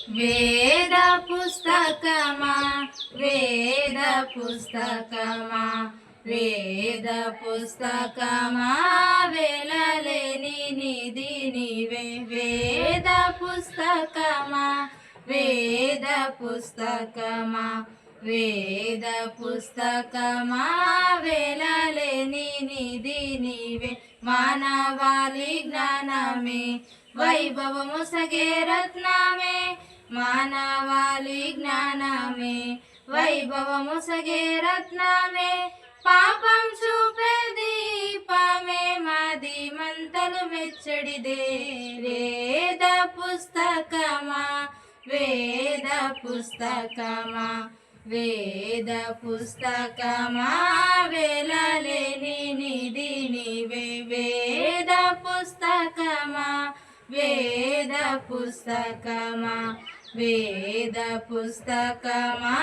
వేద పుస్తకమా వేద పుస్తకమా వేద పుస్తకమా వెలలేని నిధి నీవే వేద పుస్తకమా వేద పుస్తకమా వేద పుస్తకమా వెలలేని నిధి నీవే మానవాళి జ్ఞానమే వైభవము సగే రత్నమే మానవాళి జ్ఞానమే వైభవము సగే రత్నమే పాపం చూపే దీపమే మాది మంతలు మెచ్చడిదే వేద పుస్తకమా వేద పుస్తకమా వేద పుస్తకమా వెలలేని నిధి నీవే వేద పుస్తకమా వేద పుస్తకమా వేద పుస్తకమా